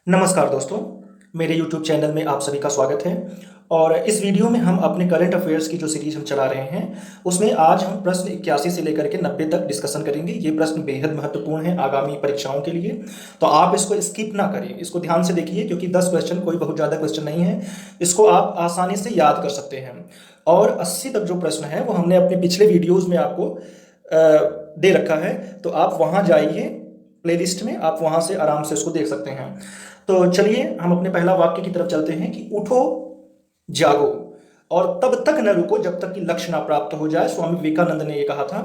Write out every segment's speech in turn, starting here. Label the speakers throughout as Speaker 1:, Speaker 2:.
Speaker 1: नमस्कार दोस्तों, मेरे YouTube चैनल में आप सभी का स्वागत है। और इस वीडियो में हम अपने करंट अफेयर्स की जो सीरीज हम चला रहे हैं, उसमें आज हम प्रश्न 81 से लेकर के 90 तक डिस्कशन करेंगे। ये प्रश्न बेहद महत्वपूर्ण है आगामी परीक्षाओं के लिए, तो आप इसको स्किप ना करें, इसको ध्यान से देखिए, क्योंकि 10 क्वेश्चन कोई बहुत ज़्यादा क्वेश्चन नहीं है। इसको आप आसानी से याद कर सकते हैं। और 80 तक जो प्रश्न है वो हमने अपने पिछले वीडियोज़ में आपको दे रखा है, तो आप वहाँ जाइए, प्लेलिस्ट में आप वहाँ से आराम से उसको देख सकते हैं। तो चलिए हम अपने पहला वाक्य की तरफ चलते हैं कि उठो, जागो और तब तक न रुको जब तक कि लक्ष्य ना प्राप्त हो जाए। स्वामी विवेकानंद ने ये कहा था।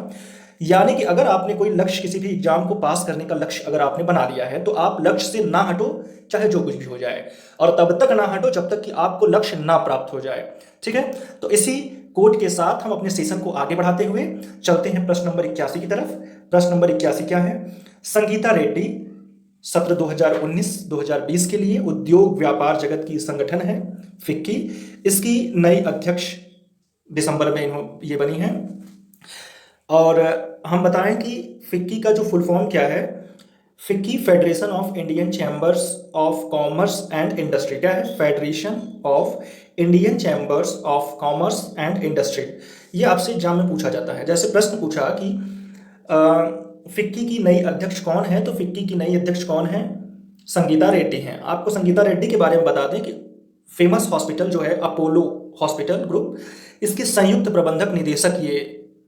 Speaker 1: यानी कि अगर आपने कोई लक्ष्य, किसी भी एग्जाम को पास करने का लक्ष्य अगर आपने बना लिया है, तो आप लक्ष्य से ना हटो, चाहे जो कुछ भी हो जाए, और तब तक ना हटो जब तक कि आपको लक्ष्य ना प्राप्त हो जाए। ठीक है, तो इसी कोट के साथ हम अपने सेशन को आगे बढ़ाते हुए चलते हैं प्रश्न नंबर 81 की तरफ। प्रश्न नंबर 81 क्या है? संगीता रेड्डी सत्र 2019-2020 के लिए उद्योग व्यापार जगत की संगठन है फिक्की, इसकी नई अध्यक्ष दिसंबर में ये बनी है। और हम बताएं कि फिक्की का जो फुल फॉर्म क्या है। FICCI federation of Indian chambers of commerce and industry. क्या है? Federation of Indian chambers of commerce and industry. ये आपसे एग्जाम में पूछा जाता है। जैसे प्रश्न पूछा कि फिक्की की नई अध्यक्ष कौन है, तो फिक्की की नई अध्यक्ष कौन है? संगीता रेड्डी हैं। आपको संगीता रेड्डी के बारे में बता दें कि फेमस हॉस्पिटल जो है अपोलो हॉस्पिटल ग्रुप, इसकी संयुक्त प्रबंधक निदेशक ये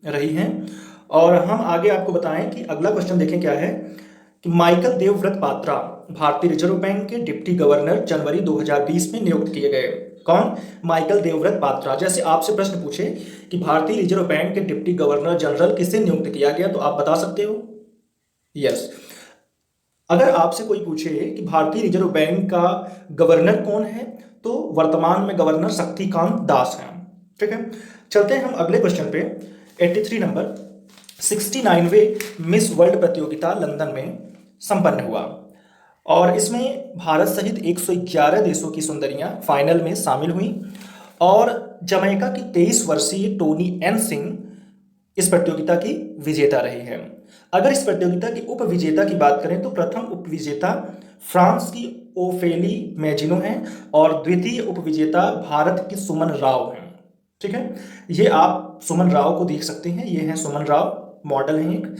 Speaker 1: रही हैं। और हम आगे आपको बताएं कि अगला क्वेश्चन देखें क्या है कि माइकल देवव्रत पात्रा भारतीय रिजर्व बैंक के डिप्टी गवर्नर जनवरी 2020 में नियुक्त किए गए। कौन? माइकल देवव्रत पात्रा। जैसे आपसे प्रश्न पूछे कि भारतीय रिजर्व बैंक के डिप्टी गवर्नर जनरल किसे नियुक्त किया गया, तो आप बता सकते हो यस। अगर आपसे कोई पूछे कि भारतीय रिजर्व बैंक का गवर्नर कौन है, तो वर्तमान में गवर्नर शक्तिकांत दास हैं। ठीक है, चलते हैं हम अगले क्वेश्चन पे। 83 नंबर 69वें मिस वर्ल्ड प्रतियोगिता लंदन में संपन्न हुआ, और इसमें भारत सहित 111 देशों की सुंदरियां फाइनल में शामिल हुई। और जमैका की 23 वर्षीय टोनी एन सिंह इस प्रतियोगिता की विजेता रही है। अगर इस प्रतियोगिता की उप विजेता की बात करें, तो प्रथम उप विजेता फ्रांस की ओफेली मेजिनो हैं, और द्वितीय उप विजेता भारत की सुमन राव हैं। ठीक है, ये आप सुमन राव को देख सकते हैं, ये हैं सुमन राव, मॉडल हैं एक।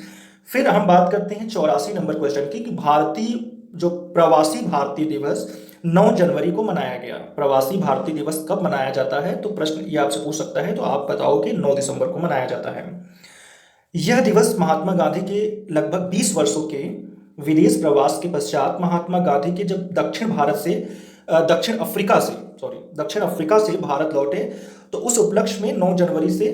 Speaker 1: फिर हम बात करते हैं 84 नंबर क्वेश्चन की कि भारतीय जो प्रवासी भारतीय दिवस 9 जनवरी को मनाया गया। प्रवासी भारतीय दिवस कब मनाया जाता है, तो प्रश्न ये आपसे पूछ सकता है, तो आप बताओ कि 9 दिसंबर को मनाया जाता है। यह दिवस महात्मा गांधी के लगभग 20 वर्षों के विदेश प्रवास के पश्चात महात्मा गांधी के जब दक्षिण अफ्रीका से भारत लौटे, तो उस उपलक्ष्य में 9 जनवरी से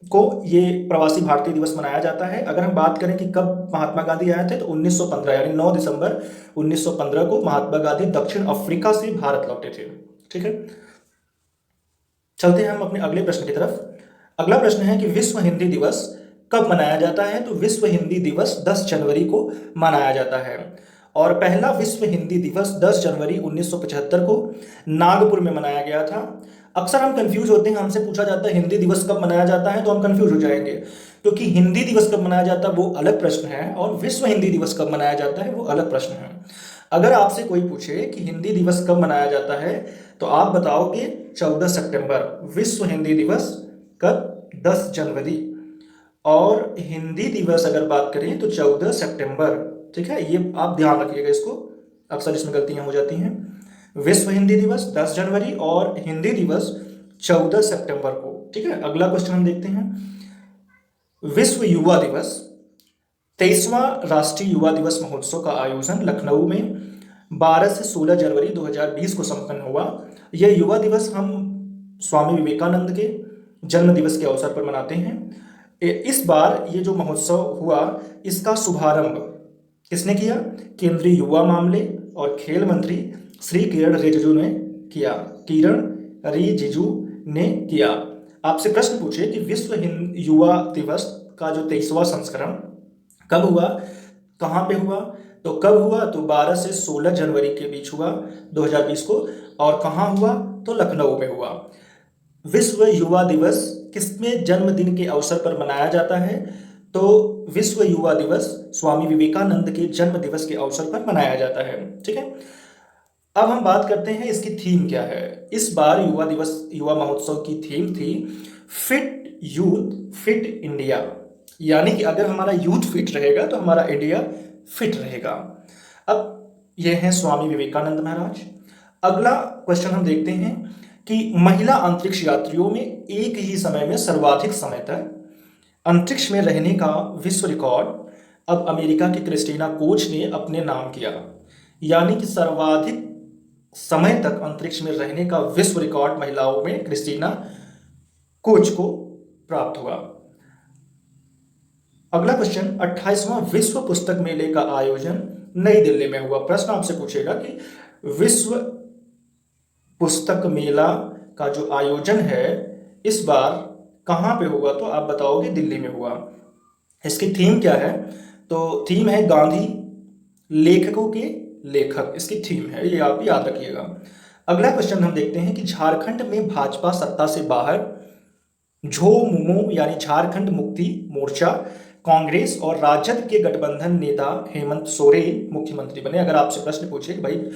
Speaker 1: को ये प्रवासी भारतीय दिवस मनाया जाता है। अगर हम बात करें कि कब महात्मा गांधी आए थे, तो 1915 यानी 9 दिसंबर 1915 को महात्मा गांधी दक्षिण अफ्रीका से भारत लौटे थे। ठीक है, चलते हैं हम अपने अगले प्रश्न की तरफ। अगला प्रश्न है कि विश्व हिंदी दिवस कब मनाया जाता है, तो विश्व हिंदी दिवस 10 जनवरी को मनाया जाता है। और पहला विश्व हिंदी दिवस 10 जनवरी 1975 को नागपुर में मनाया गया था। अक्सर हम कंफ्यूज होते हैं, हमसे पूछा जाता है हिंदी दिवस कब मनाया जाता है, तो हम कंफ्यूज हो जाएंगे, क्योंकि हिंदी दिवस कब मनाया जाता है वो अलग प्रश्न है, और विश्व हिंदी दिवस कब मनाया जाता है वो अलग प्रश्न है। अगर आपसे कोई पूछे कि हिंदी दिवस कब मनाया जाता है, तो आप बताओगे 14 सितंबर। विश्व हिंदी दिवस कब? 10 जनवरी। और हिंदी दिवस अगर बात करें तो 14 सितंबर। ठीक है, ये आप ध्यान रखिएगा, इसको अक्सर इसमें गलतियां हो जाती हैं। विश्व हिंदी दिवस 10 जनवरी और हिंदी दिवस 14 सितंबर को। ठीक है, अगला क्वेश्चन हम देखते हैं। विश्व युवा दिवस 23वां राष्ट्रीय युवा दिवस महोत्सव का आयोजन लखनऊ में 12 से 16 जनवरी 2020 को संपन्न हुआ। यह युवा दिवस हम स्वामी विवेकानंद के जन्म दिवस के अवसर पर मनाते हैं। इस बार ये जो महोत्सव हुआ, इसका शुभारंभ किसने किया? केंद्रीय युवा मामले और खेल मंत्री श्री किरण रिजिजू ने किया। किरण रिजिजू ने किया। आपसे प्रश्न पूछे कि विश्व युवा दिवस का जो 23वां संस्करण कब हुआ, कहाँ पे हुआ, तो कब हुआ? तो 12 से 16 जनवरी के बीच हुआ 2020 को। और कहाँ हुआ? तो लखनऊ में हुआ। विश्व युवा दिवस किसमें जन्मदिन के अवसर पर मनाया जाता है, तो विश्व युवा दिवस स्वामी विवेकानंद के जन्म दिवस के अवसर पर मनाया जाता है। ठीक है, अब हम बात करते हैं इसकी थीम क्या है। इस बार युवा महोत्सव की थीम थी फिट यूथ फिट इंडिया, यानी कि अगर हमारा यूथ फिट रहेगा तो हमारा इंडिया फिट रहेगा। अब ये हैं स्वामी विवेकानंद महाराज। अगला क्वेश्चन हम देखते हैं कि महिला अंतरिक्ष यात्रियों में एक ही समय में सर्वाधिक समय तक अंतरिक्ष में रहने का विश्व रिकॉर्ड अब अमेरिका की क्रिस्टीना कोच ने अपने नाम किया, यानी कि सर्वाधिक समय तक अंतरिक्ष में रहने का विश्व रिकॉर्ड महिलाओं में क्रिस्टीना कोच को प्राप्त हुआ। अगला क्वेश्चन, 28वां विश्व पुस्तक मेले का आयोजन नई दिल्ली में हुआ। प्रश्न आपसे पूछेगा कि विश्व पुस्तक मेला का जो आयोजन है इस बार कहां पे हुआ, तो आप बताओगे दिल्ली में हुआ। इसकी थीम क्या है, तो थीम है गांधी लेखकों के लेखक, इसकी थीम है, ये आप याद रखिएगा। अगला क्वेश्चन हम देखते हैं कि झारखंड में भाजपा सत्ता से बाहर, झोमुमो यानी झारखंड मुक्ति मोर्चा, कांग्रेस और राजद के गठबंधन नेता हेमंत सोरेन मुख्यमंत्री बने। अगर आपसे प्रश्न पूछे कि भाई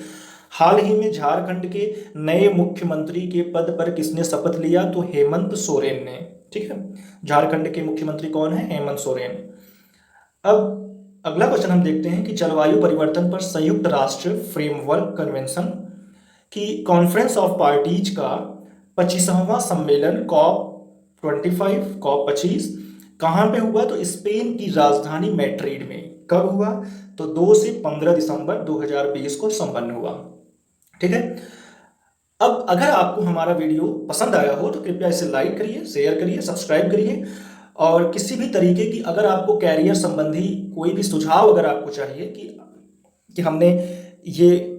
Speaker 1: हाल ही में झारखंड के नए मुख्यमंत्री के पद पर किसने शपथ लिया, तो हेमंत सोरेन ने। ठीक है, झारखंड के मुख्यमंत्री कौन है, हेमंत सोरेन। अब अगला क्वेश्चन हम देखते हैं कि जलवायु परिवर्तन पर संयुक्त राष्ट्र फ्रेमवर्क कन्वेंशन की कॉन्फ्रेंस ऑफ पार्टीज का 25वां सम्मेलन COP25 कहाँ पे हुआ, तो स्पेन की राजधानी मैड्रिड में। कब हुआ, तो 2 से 15 दिसंबर 2020 को संपन्न हुआ। ठीक है, अब अगर आपको हमारा वीडियो पसंद आया हो तो कृपया इसे लाइक करिए, शेयर करिए, सब्सक्राइब करिए। और किसी भी तरीके की अगर आपको कैरियर संबंधी कोई भी सुझाव अगर आपको चाहिए कि हमने ये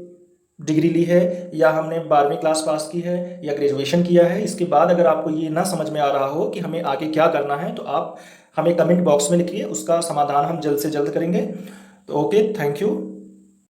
Speaker 1: डिग्री ली है या हमने 12वीं क्लास पास की है या ग्रेजुएशन किया है, इसके बाद अगर आपको ये ना समझ में आ रहा हो कि हमें आगे क्या करना है, तो आप हमें कमेंट बॉक्स में लिखिए, उसका समाधान हम जल्द से जल्द करेंगे। तो ओके, थैंक यू।